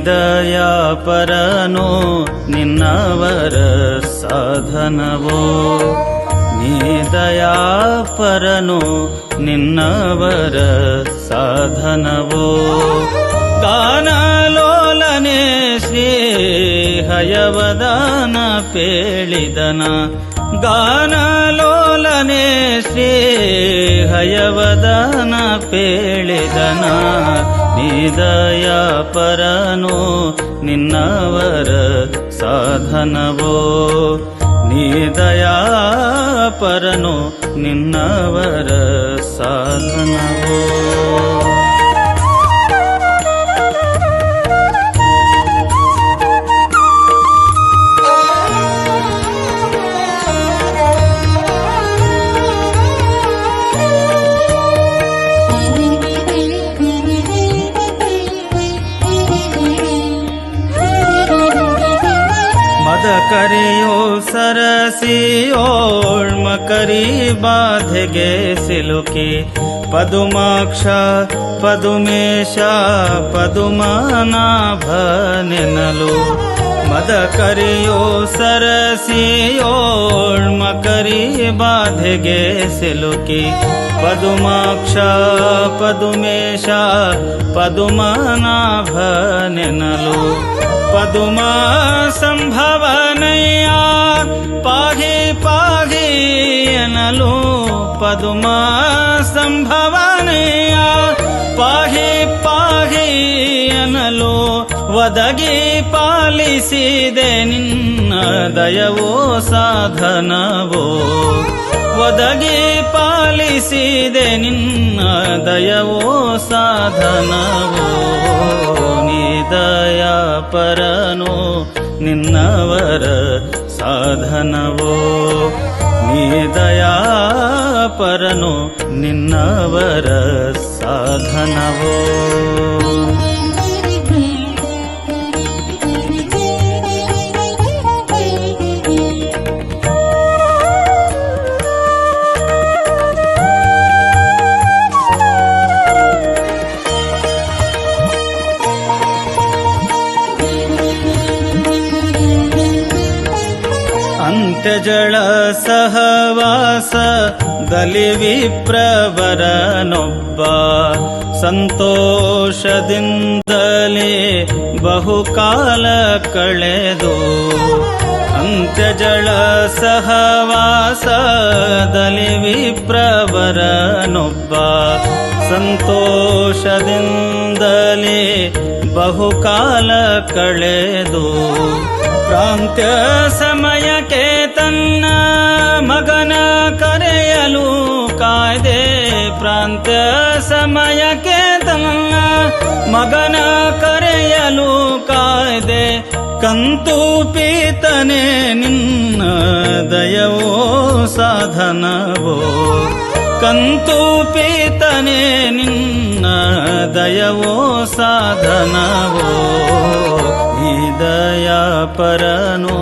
ದಯಾಪರನೋ ನಿನ್ನವರ ಸಾಧನವೋ, ನೀ ದಯಾಪರನೋ ನಿನ್ನವರ ಸಾಧನವೋ. ಗಾನಲೋಲನೆ ಶ್ರೀ ಹಯವದಾನ ಪೇಳಿದನ, ಗಾನಲೋಲನೆ ಶ್ರೀ ಹಯವದಾನ ಪೇಳಿದನ. ನೀ ದಯಾಪರನೋ ನಿನ್ನವರ ಸಾಧನವೋ, ನೀ ದಯಾಪರನೋ ನಿನ್ನವರ ಸಾಧನವೋ. ಕರಿಯೋ ಸರಸಿಯೋಳ್ಮ ಕರಿ ಬಾಧೆಗೆ ಸಿಲುಕಿ, ಪದುಮಾಕ್ಷ ಪದುಮೇಶ ಪದುಮನಾಭನೆನಲು. ಮದ ಕರಿಯೋ ಸರಸಿಯೋಳ್ಮ ಕರಿ ಬಾಧೆಗೆ ಸಿಲುಕಿ, ಪದುಮಾಕ್ಷ ಪದುಮೇಶ ಪದುಮನಾಭನೆನಲು. ಪದುಮಾ ಸಂಭವನಯ್ಯ ಪಾಹಿ ಪಾಹಿ ಎನಲು, ಪದುಮಾ ಸಂಭವನಯ್ಯ ಪಾಹಿ ಪಾಹಿ ಎನಲು. ಒದಗಿ ಪಾಲಿಸಿದೆ ನಿನ್ನ ದಯವೋ ಸಾಧನವೋ, ಒದಗಿ ಪಾಲಿಸಿದೆ ನಿನ್ನ ದಯವೋ ಸಾಧನವೋ. ನೀ ದಯಾಪರನೋ ನಿನ್ನವರ ಸಾಧನವೋ, ನೀ ದಯಾಪರನೋ ನಿನ್ನವರ ಸಾಧನವೋ. ಅಂತ್ಯಜಳ ಸಹವಾಸದಲ್ಲಿ ವಿಪ್ರವರನೊಬ್ಬ, ಸಂತೋಷದಿಂದಲೇ ಬಹುಕಾಲ ಕಳೆದು. ಅಂತ್ಯಜಳ ಸಹವಾಸದಲ್ಲಿ ವಿಪ್ರವರನೊಬ್ಬ, ಸಂತೋಷದಿಂದಲೇ ಬಹುಕಾಲ ಕಳೆದು. ಪ್ರಾಂತ್ಯ ಸಮಯಕ್ಕೆ ತನ್ನ ಮಗನ ಕರೆಯಲು ಕಾಯ್ದೆ, ಪ್ರಾಂತ್ಯ ಸಮಯಕ್ಕೆ ತನ್ನ ಮಗನ ಕರೆಯಲು ಕಾಯ್ದೆ. ಕಂತು ಪೀತನೆ ನಿನ್ನ ದಯವೋ ಸಾಧನವೋ, ಕಂತು ಪೀತನೆ ನಿನ್ನ ದಯವೋ ಸಾಧನವೋ. ಈ ದಯಾಪರನೋ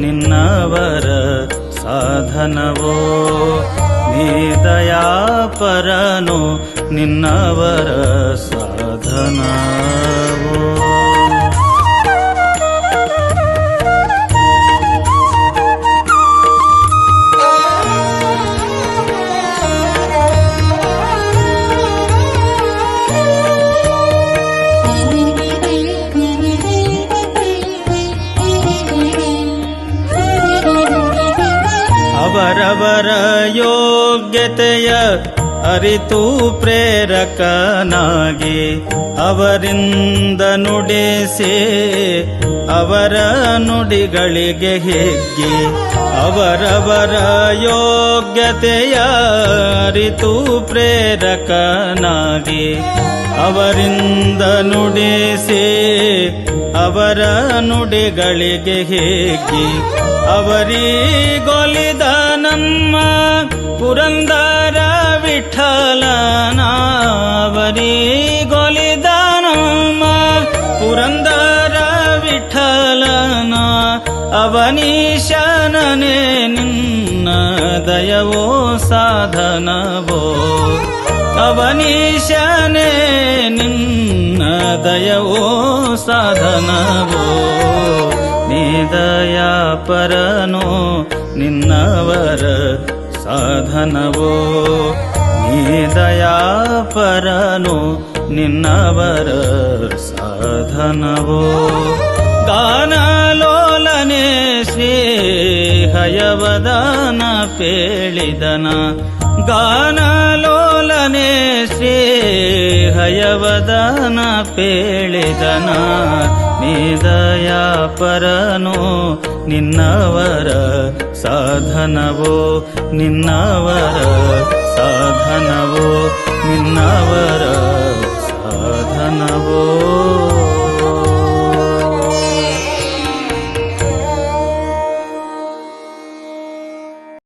ನಿನ್ನವರ ಸಾಧನವೋ, ನೀ ದಯಾಪರನೋ ನಿನ್ನವರ ಸಾಧನವೋ. ಅವರವರ ಯೋಗ್ಯತೆಯ ಅರಿತು ಪ್ರೇರಕನಾಗಿ, ಅವರಿಂದ ನುಡಿಸಿ ಅವರ ನುಡಿಗಳಿಗೆ ಹಿಗ್ಗಿ. ಅವರವರ ಯೋಗ್ಯತೆಯ ಅರಿತು ಪ್ರೇರಕನಾಗಿ, ಅವರಿಂದ ನುಡಿಸಿ ಅವರ ನುಡಿಗಳಿಗೆ ಹಿಗ್ಗಿ. ಅವರಿಗೊಲಿದ ನಮ್ಮ ಪುರಂದರ ವಿಠಲನವರಿಗೊಲಿದನಮ್ಮ ಪುರಂದರ ವಿಠಲನ ಅವನೀಶನನೇ ನಿನ್ನ ದಯವೋ ಸಾಧನವೋ ಅವನೀಶನೇ ನಿನ್ನ ದಯವೋ ಸಾಧನವೋ ನೀ ದಯಾಪರನೋ ನಿನ್ನವರ ಸಾಧನವೋ ನೀ ದಯಾಪರನೋ ನಿನ್ನವರ ಸಾಧನವೋ ಗಾನಲೋಲನೆ ಶ್ರೀ ಹಯವದನ ಪೇಳಿದನ ಗಾನಲೋಲನೆ ಶ್ರೀ ಹಯವದನ ಪೇಳಿದನ ನೀ ದಯಾಪರನೋ ನಿನ್ನವರ ಸಾಧನವೋ ನಿನ್ನವರ ಸಾಧನವೋ